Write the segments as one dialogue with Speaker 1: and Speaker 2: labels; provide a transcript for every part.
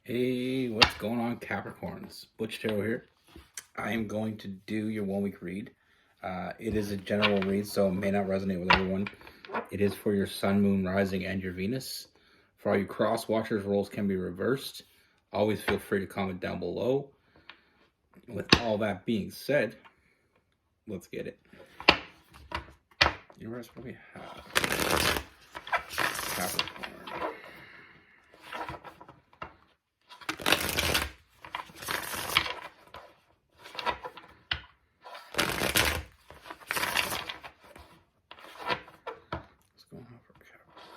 Speaker 1: Hey, what's going on, Capricorns? Butch here. I am going to do your 1 week read. It is a general read, so it may not resonate with everyone. It is for your Sun, Moon, Rising, and your Venus. For all you cross watchers, roles can be reversed. Always feel free to comment down below. With all that being said, let's get it. Universe, what do we have? Capricorn. What's going on for Capricorn?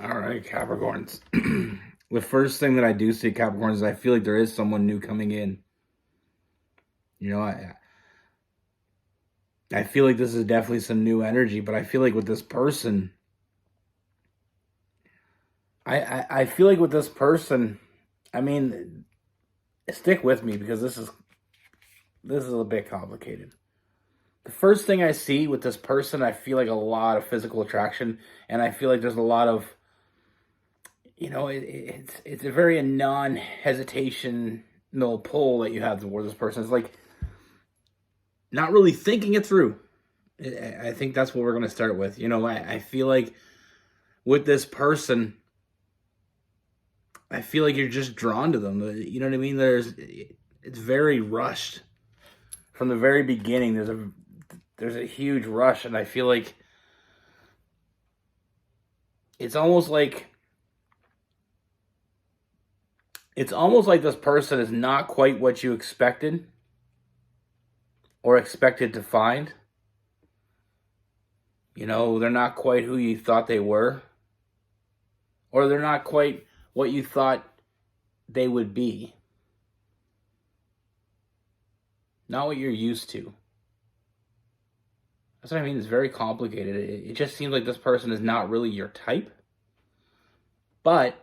Speaker 1: All right, Capricorns. The first thing that I do see, Capricorns, is I feel like there is someone new coming in. I feel like this is definitely some new energy, but I feel like with this person, I feel like with this person, I mean, stick with me because this is a bit complicated. The first thing I see with this person, I feel like a lot of physical attraction, and I feel like there's a lot of, it's a very non-hesitation pull that you have toward this person. It's like not really thinking it through. I think that's what we're going to start with. I feel like with this person, I feel like you're just drawn to them. You know what I mean? It's very rushed from the very beginning. There's a huge rush, and I feel like it's almost like this person is not quite what you expected or expected to find. They're not quite who you thought they were, or they're not quite what you thought they would be. Not what you're used to. That's what I mean. It's very complicated. It just seems like this person is not really your type. But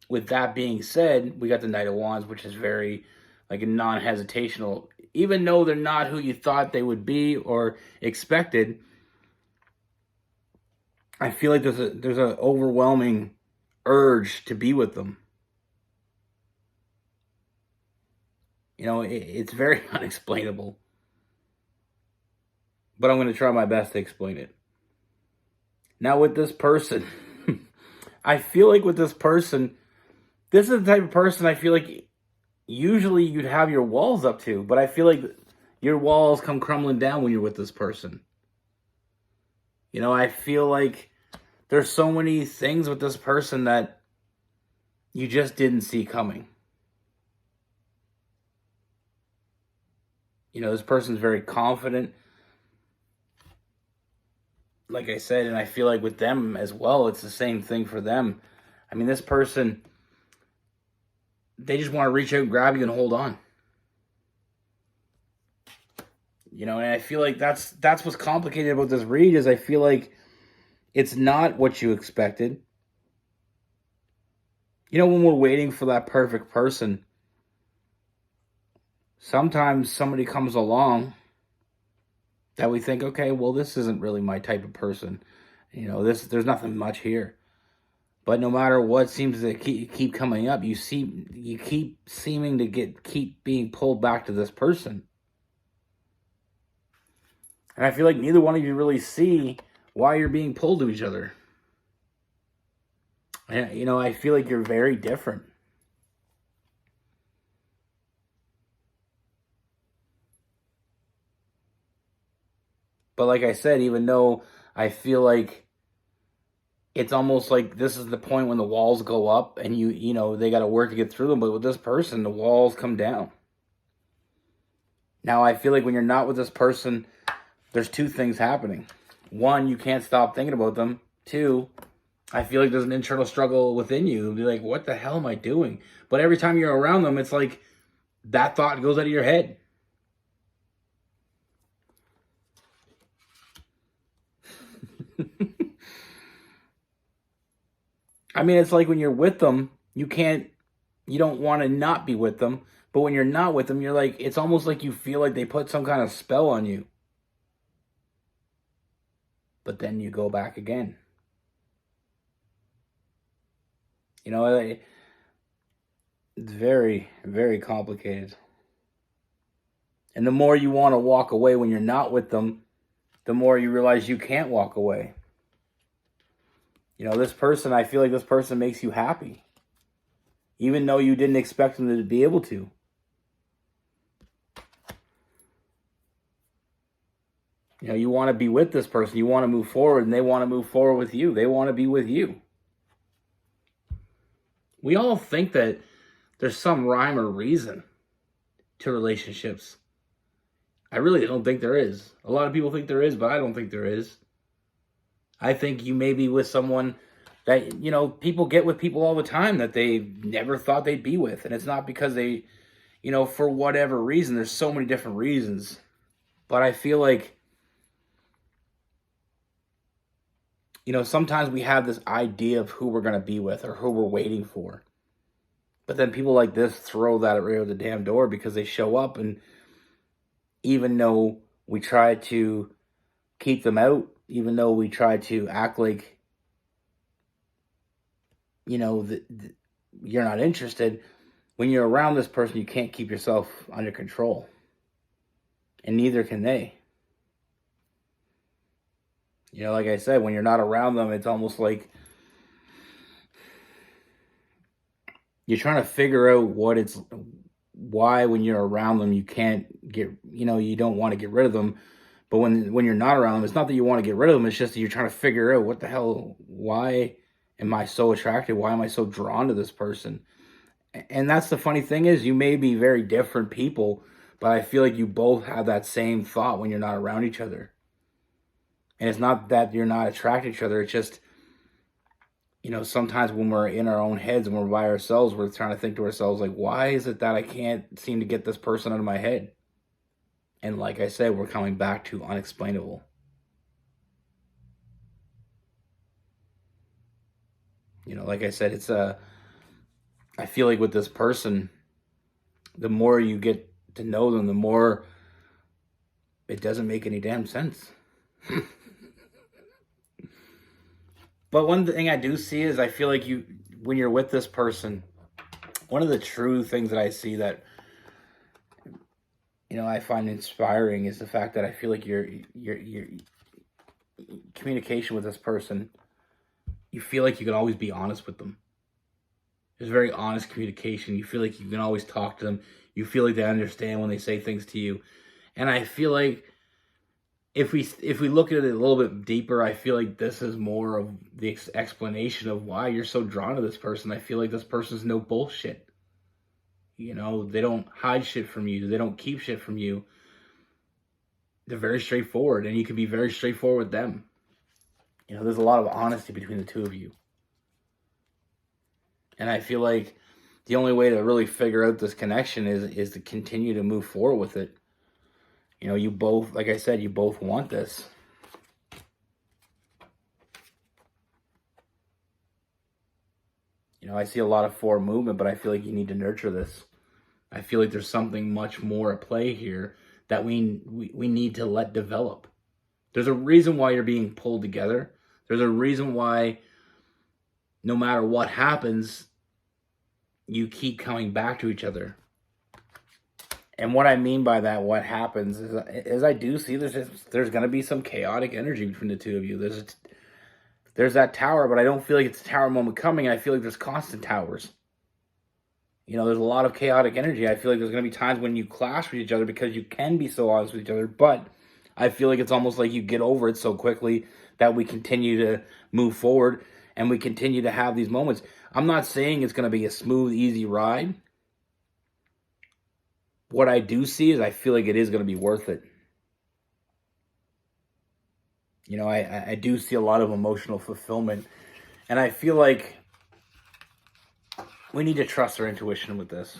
Speaker 1: with that being said, we got the Knight of Wands, which is very like a non-hesitational. Even though they're not who you thought they would be or expected, I feel like there's an overwhelming urge to be with them. It's very unexplainable. But I'm going to try my best to explain it. Now with this person, I feel like with this person, this is the type of person I feel like usually you'd have your walls up to, but I feel like your walls come crumbling down when you're with this person. I feel like there's so many things with this person that you just didn't see coming. This person's very confident, like I said, and I feel like with them as well, it's the same thing for them. I mean, this person, they just want to reach out and grab you and hold on. And I feel like that's what's complicated about this read is I feel like it's not what you expected. When we're waiting for that perfect person, sometimes somebody comes along that we think, okay, well, this isn't really my type of person. There's nothing much here. But no matter what seems to keep coming up, you keep seeming to keep being pulled back to this person. And I feel like neither one of you really see why you're being pulled to each other. And, I feel like you're very different. But like I said, even though I feel like it's almost like this is the point when the walls go up and you know, they got to work to get through them. But with this person, the walls come down. Now, I feel like when you're not with this person, there's two things happening. One, you can't stop thinking about them. Two, I feel like there's an internal struggle within you. You'll be like, what the hell am I doing? But every time you're around them, it's like that thought goes out of your head. I mean, it's like when you're with them, you don't want to not be with them. But when you're not with them, you're like, it's almost like you feel like they put some kind of spell on you. But then you go back again. You know, it's very, very complicated. And the more you want to walk away when you're not with them, the more you realize you can't walk away. You know, this person, I feel like this person makes you happy. Even though you didn't expect them to be able to. You know, you want to be with this person. You want to move forward, and they want to move forward with you. They want to be with you. We all think that there's some rhyme or reason to relationships. I really don't think there is. A lot of people think there is, but I don't think there is. I think you may be with someone that, you know, people get with people all the time that they never thought they'd be with. And it's not because they, you know, for whatever reason, there's so many different reasons. But I feel like, you know, sometimes we have this idea of who we're going to be with or who we're waiting for. But then people like this throw that right out the damn door because they show up, and even though we try to keep them out, even though we try to act like, you know, you're not interested, when you're around this person, you can't keep yourself under control. And neither can they. You know, like I said, when you're not around them, it's almost like you're trying to figure out why when you're around them, you can't get, you know, you don't want to get rid of them. But when you're not around them, it's not that you want to get rid of them. It's just that you're trying to figure out what the hell, why am I so attracted? Why am I so drawn to this person? And that's the funny thing is, you may be very different people, but I feel like you both have that same thought when you're not around each other. And it's not that you're not attracted to each other. It's just, you know, sometimes when we're in our own heads and we're by ourselves, we're trying to think to ourselves, like, why is it that I can't seem to get this person out of my head? And like I said, we're coming back to unexplainable. You know, like I said, I feel like with this person, the more you get to know them, the more it doesn't make any damn sense. But one thing I do see is I feel like when you're with this person, one of the true things that I see that, you know, I find inspiring is the fact that I feel like your communication with this person, you feel like you can always be honest with them. There's very honest communication. You feel like you can always talk to them. You feel like they understand when they say things to you. And I feel like if we look at it a little bit deeper, I feel like this is more of the explanation of why you're so drawn to this person. I feel like this person's no bullshit. You know, they don't hide shit from you. They don't keep shit from you. They're very straightforward, and you can be very straightforward with them. You know, there's a lot of honesty between the two of you. And I feel like the only way to really figure out this connection is to continue to move forward with it. You know, you both, like I said, you both want this. You know, I see a lot of forward movement, but I feel like you need to nurture this. I feel like there's something much more at play here that we need to let develop. There's a reason why you're being pulled together. There's a reason why no matter what happens, you keep coming back to each other. And what I mean by that, what happens is I do see there's going to be some chaotic energy between the two of you. There's that tower, but I don't feel like it's a tower moment coming. I feel like there's constant towers. You know, there's a lot of chaotic energy. I feel like there's going to be times when you clash with each other because you can be so honest with each other. But I feel like it's almost like you get over it so quickly that we continue to move forward. and we continue to have these moments. I'm not saying it's going to be a smooth, easy ride. What I do see is I feel like it is going to be worth it. You know, I do see a lot of emotional fulfillment, and I feel like we need to trust our intuition with this.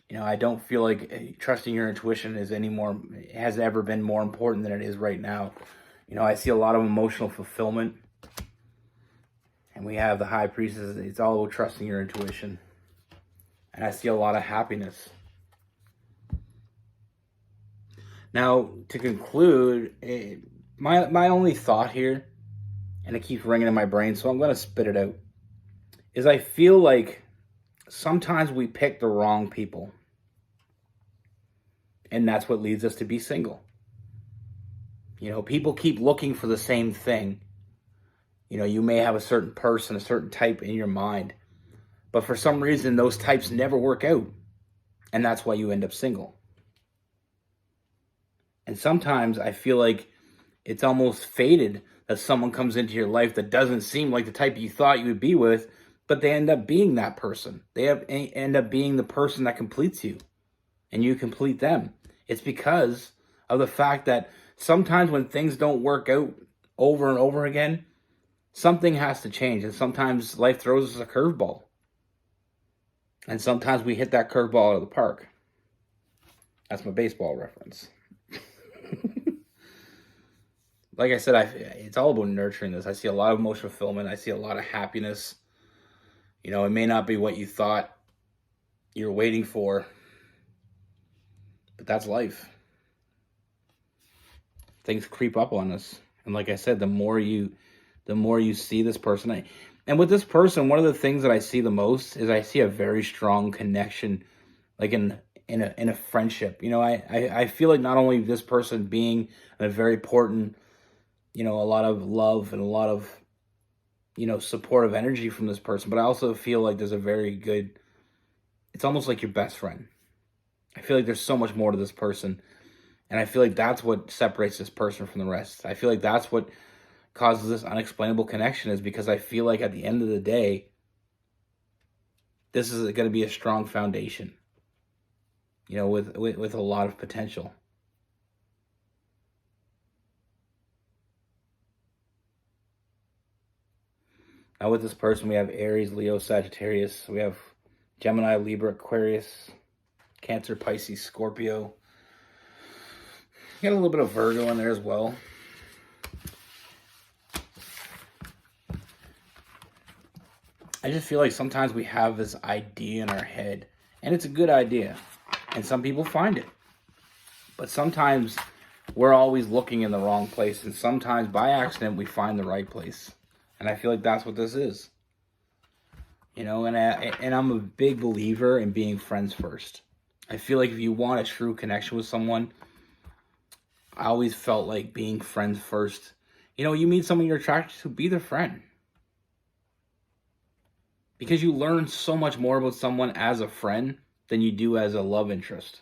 Speaker 1: You know, I don't feel like trusting your intuition has ever been more important than it is right now. You know, I see a lot of emotional fulfillment, and we have the High Priestess. It's all about trusting your intuition, and I see a lot of happiness. Now, to conclude, my only thought here, and it keeps ringing in my brain, so I'm going to spit it out, is I feel like sometimes we pick the wrong people. And that's what leads us to be single. You know, people keep looking for the same thing. You know, you may have a certain person, a certain type in your mind, but for some reason, those types never work out. And that's why you end up single. And sometimes I feel like it's almost fated that someone comes into your life that doesn't seem like the type you thought you would be with, but they end up being that person. They end up being the person that completes you, and you complete them. It's because of the fact that sometimes when things don't work out over and over again, something has to change. And sometimes life throws us a curveball. And sometimes we hit that curveball out of the park. That's my baseball reference. Like I said, it's all about nurturing this. I see a lot of emotional fulfillment. I see a lot of happiness. You know, it may not be what you thought you're waiting for, but that's life. Things creep up on us. And like I said, the more you see this person. And with this person, one of the things that I see the most is I see a very strong connection, like in a friendship. You know, I feel like not only this person being a very important, you know, a lot of love and a lot of, you know, supportive energy from this person, but I also feel like there's a very good, it's almost like your best friend. I feel like there's so much more to this person, and I feel like that's what separates this person from the rest. I feel like that's what causes this unexplainable connection, is because I feel like at the end of the day, this is going to be a strong foundation, you know, with a lot of potential. Now with this person, we have Aries, Leo, Sagittarius. We have Gemini, Libra, Aquarius, Cancer, Pisces, Scorpio. You got a little bit of Virgo in there as well. I just feel like sometimes we have this idea in our head, and it's a good idea, and some people find it. But sometimes we're always looking in the wrong place, and sometimes by accident we find the right place. And I feel like that's what this is. You know, and I'm a big believer in being friends first. I feel like if you want a true connection with someone, I always felt like being friends first. You know, you meet someone you're attracted to, be their friend. Because you learn so much more about someone as a friend than you do as a love interest.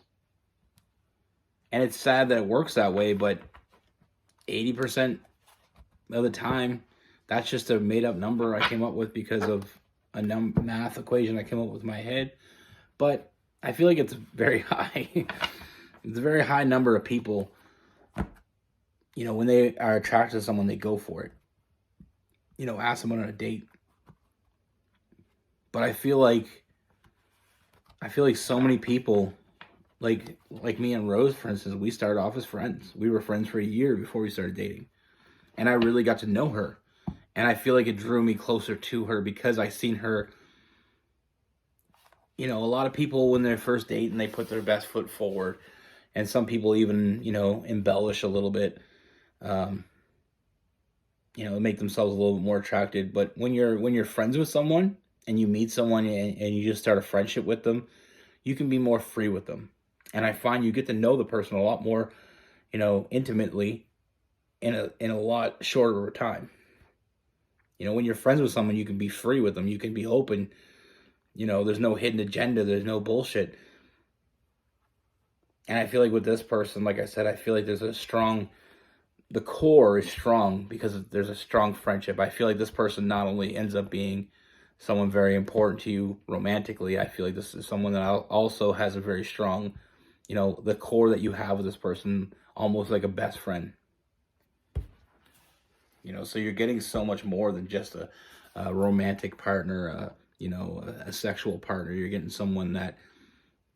Speaker 1: And it's sad that it works that way, but 80% of the time, that's just a made-up number I came up with because of a math equation I came up with in my head. But I feel like it's very high. It's a very high number of people, you know, when they are attracted to someone, they go for it. You know, ask someone on a date. But I feel like so many people, like me and Rose, for instance, we started off as friends. We were friends for a year before we started dating. And I really got to know her. And I feel like it drew me closer to her because I seen her. You know, a lot of people when they're first dating, they put their best foot forward. And some people even, you know, embellish a little bit. You know, make themselves a little bit more attractive. But when you're friends with someone and you meet someone and you just start a friendship with them, you can be more free with them. And I find you get to know the person a lot more, you know, intimately in a lot shorter time. You know, when you're friends with someone, you can be free with them. You can be open. You know, there's no hidden agenda. There's no bullshit. And I feel like with this person, like I said, I feel like there's a strong the core is strong because there's a strong friendship. I feel like this person not only ends up being someone very important to you romantically, I feel like this is someone that also has a very strong, the core that you have with this person, almost like a best friend. So you're getting so much more than just a romantic partner, a sexual partner. You're getting someone that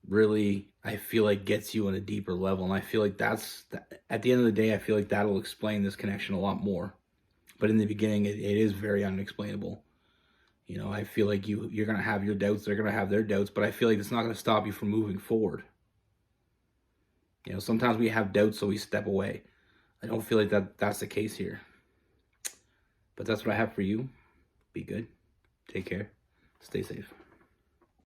Speaker 1: really, I feel like, gets you on a deeper level. And I feel like at the end of the day, I feel like that'll explain this connection a lot more. But in the beginning, it is very unexplainable. I feel like you're going to have your doubts. They're going to have their doubts. But I feel like it's not going to stop you from moving forward. Sometimes we have doubts, so we step away. I don't feel like that's the case here. But that's what I have for you. Be good. Take care. Stay safe.